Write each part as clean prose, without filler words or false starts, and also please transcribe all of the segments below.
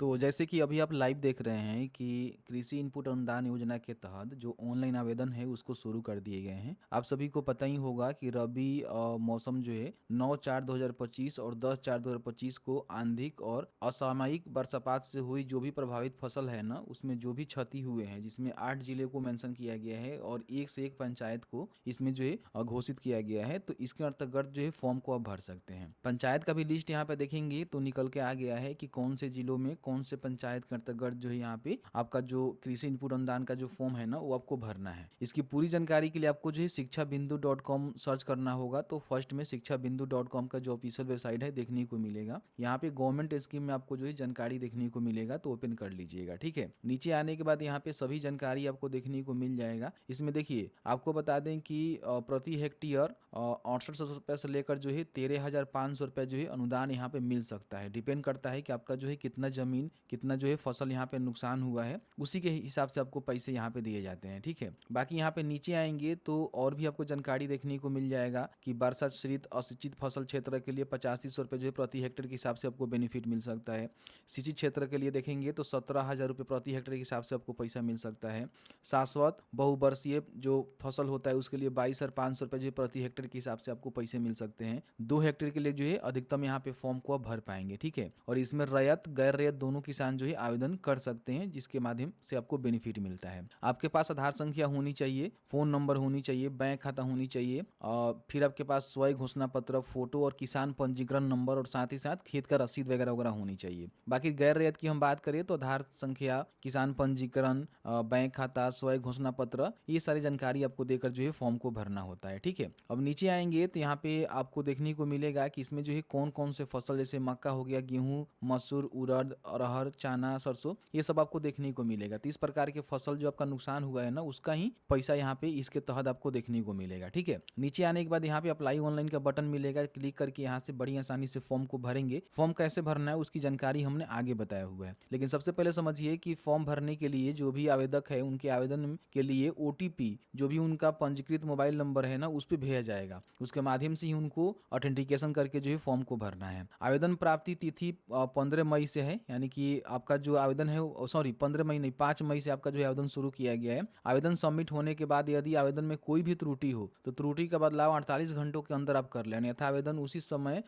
तो जैसे कि अभी आप लाइव देख रहे हैं कि कृषि इनपुट अनुदान योजना के तहत जो ऑनलाइन आवेदन है उसको शुरू कर दिए गए हैं। आप सभी को पता ही होगा कि रबी मौसम जो है 9/4/2025 और 10/4/2025 को आंधिक और असामयिक वर्षापात से हुई जो भी प्रभावित फसल है ना, उसमें जो भी क्षति हुए हैं, जिसमें 8 जिले को मेंशन किया गया है और एक से एक पंचायत को इसमें जो है घोषित किया गया है। तो इसके अंतर्गत जो है फॉर्म को आप भर सकते हैं। पंचायत का भी लिस्ट यहाँ पे देखेंगे तो निकल के आ गया है कि कौन से जिलों में कौन से पंचायत के अंतर्गत जो है यहाँ पे आपका जो कृषि इनपुट अनुदान का जो फॉर्म है ना वो आपको भरना है। इसकी पूरी जानकारी के लिए आपको जो है शिक्षाबिंदु.com सर्च करना होगा। तो फर्स्ट में शिक्षाबिंदु.com का जो ऑफिशियल वेबसाइट है देखने को मिलेगा। यहाँ पे गवर्नमेंट स्कीम में आपको जो है जानकारी देखने को मिलेगा, तो ओपन कर लीजिएगा। ठीक है, नीचे आने के बाद यहाँ पे सभी जानकारी आपको देखने को मिल जाएगा। इसमें देखिए आपको बता दें कि प्रति हेक्टेयर 6800 रुपये से लेकर जो है 13,500 रुपये जो है अनुदान यहाँ पे मिल सकता है। डिपेंड करता है कि आपका जो है कितना जमीन, कितना जो है फसल यहाँ पे नुकसान हुआ है, उसी के हिसाब से आपको पैसे यहाँ पे दिए जाते हैं। ठीक है, बाकी यहाँ पे नीचे आएंगे तो और भी आपको जानकारी देखने को मिल जाएगा कि वर्षाश्रित असिंचित फसल क्षेत्र के लिए 8500 रुपये जो है प्रति हेक्टेयर के हिसाब से आपको बेनिफिट मिल सकता है। सिंचित क्षेत्र के लिए देखेंगे तो 17,000 रुपये प्रति हेक्टेयर के हिसाब से आपको पैसा मिल सकता है। शाश्वत बहुवर्षीय जो फसल होता है उसके लिए 22,500 रुपये जो है प्रति हेक्टेयर के हिसाब से आपको पैसे मिल सकते हैं। 2 हेक्टेयर के लिए जो है अधिकतम यहाँ पे फॉर्म को आप भर पाएंगे। ठीक है, और इसमें रैयत गैर रैयत दोनों किसान जो है आवेदन कर सकते हैं, जिसके माध्यम से आपको बेनिफिट मिलता है। आपके पास आधार संख्या होनी चाहिए, फोन नंबर होनी चाहिए, बैंक खाता होनी चाहिए, और फिर आपके पास स्वयं घोषणा पत्र, फोटो और किसान पंजीकरण नंबर और साथ ही साथ खेत का रसीद वगैरह वगैरह होनी चाहिए। बाकी गैर रैयत की हम बात करें तो आधार संख्या, किसान पंजीकरण, बैंक खाता, स्वयं घोषणा पत्र, ये सारी जानकारी आपको देकर जो है फॉर्म को भरना होता है। ठीक है, अब नीचे आएंगे तो यहाँ पे आपको देखने को मिलेगा कि इसमें जो है कौन कौन से फसल, जैसे मक्का हो गया, गेहूं, मसूर, उड़द, अरहर, चना, सरसों, ये सब आपको देखने को मिलेगा। तो इस प्रकार के फसल जो आपका नुकसान हुआ है ना, उसका ही पैसा यहाँ पे इसके तहत आपको देखने को मिलेगा। ठीक है, नीचे आने के बाद यहाँ पे अप्लाई ऑनलाइन का बटन मिलेगा, क्लिक करके यहाँ से बड़ी आसानी से फॉर्म को भरेंगे। फॉर्म कैसे भरना है उसकी जानकारी हमने आगे बताया हुआ है, लेकिन सबसे पहले समझिए कि फॉर्म भरने के लिए जो भी आवेदक है उनके आवेदन के लिए OTP जो भी उनका पंजीकृत मोबाइल नंबर है ना उस पर भेजा जाएगा। उसके माध्यम से ही उनको ऑथेंटिकेशन करके जो है फॉर्म को भरना है। आवेदन प्राप्ति तिथि 15 मई से है, यानी कि आपका जो आवेदन है, सॉरी 15 मई नहीं, 5 मई से आपका जो है आवेदन शुरू किया गया है। आवेदन सबमिट होने के बाद यदि आवेदन में कोई भी त्रुटि हो तो त्रुटि का बदलाव 48 घंटों के अंदर आप कर लें, अन्यथा आवेदन उसी समय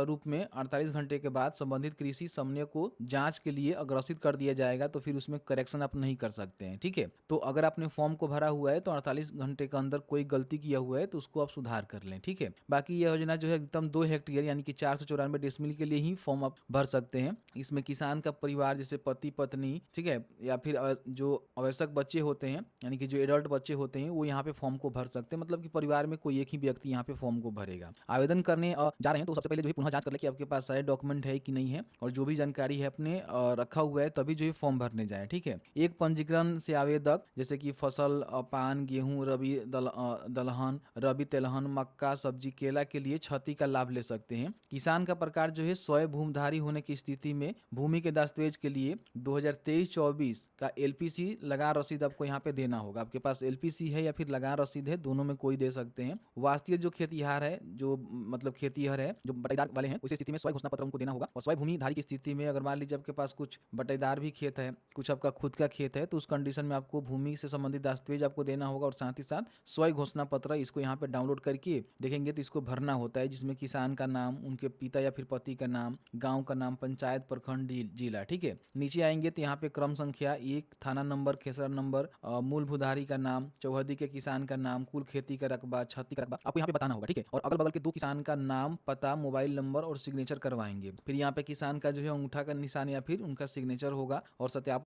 रूप में 48 घंटे के बाद संबंधित कृषि समन्वय को जांच के लिए अग्रेसित कर दिया जाएगा। तो फिर उसमें करेक्शन आप नहीं कर सकते हैं। ठीक है, तो अगर आपने फॉर्म को भरा हुआ है तो 48 घंटे के अंदर कोई गलती किया हुआ है तो उसको आप सुधार कर लें। ठीक है, बाकी यह योजना जो है एकदम 2 हेक्टेयर यानी कि 494 डेसिमल के लिए ही फॉर्म आप भर सकते हैं। इसमें किसान का परिवार जैसे पति पत्नी, ठीक है, या फिर जो आवश्यक बच्चे होते हैं यानी कि जो एडल्ट बच्चे होते हैं वो यहाँ पे फॉर्म को भर सकते हैं। मतलब कि परिवार में कोई एक ही व्यक्ति यहाँ पे फॉर्म को भरेगा। आवेदन करने जा रहे हैं तो सबसे पहले जो है पुनः जांच कर ले कि आपके पास सारे डॉक्यूमेंट है कि नहीं है, और जो भी जानकारी है अपने रखा हुआ है तभी जो है फॉर्म भरने जाए। ठीक है, एक पंजीकरण से आवेदक जैसे कि फसल, पान, गेहूं, रबी दलहन, रबी तेलहन, मक्का, सब्जी, केला के लिए क्षति का लाभ ले सकते हैं। किसान का प्रकार जो है स्वयं भूमिधारी होने की स्थिति में भूमि के दस्तावेज के लिए 2023-24 का LPC लगान रसीद आपको यहाँ पे देना होगा। आपके पास LPC है या फिर लगान रसीद है, दोनों में कोई दे सकते हैं। वास्तविक जो खेतिहार है, जो मतलब खेतीहर है, जो बटेदार वाले हैं, उसी स्थिति में स्वयं घोषणा पत्र उनको देना होगा। और स्वयं भूमिधारी की स्थिति में अगर मान लीजिए आपके पास कुछ बटेदार भी खेत है, कुछ आपका खुद का खेत है, तो उस कंडीशन में आपको भूमि से संबंधित दस्तावेज आपको देना होगा। और साथ ही साथ स्वयं घोषणा पत्र इसको यहाँ पे डाउनलोड करके देखेंगे तो इसको भरना होता है, जिसमें किसान का नाम, उनके पिता या फिर पति का नाम, गांव का नाम, पंचायत, प्रखंड, जिला। ठीक है, नीचे आएंगे तो यहाँ पे क्रम संख्या 1, थाना नंबर, खेसरा नंबर, मूल भूधारी का नाम, चौहदी के किसान का नाम, कुल खेती का रकबा, क्षति का रकबा आपको यहाँ पे बताना होगा। ठीक है, और अगल बगल के 2 किसान का नाम, पता, मोबाइल नंबर और सिग्नेचर करवाएंगे। फिर यहाँ पे किसान का जो है अंगूठा का निशान या फिर उनका सिग्नेचर होगा और सत्यापन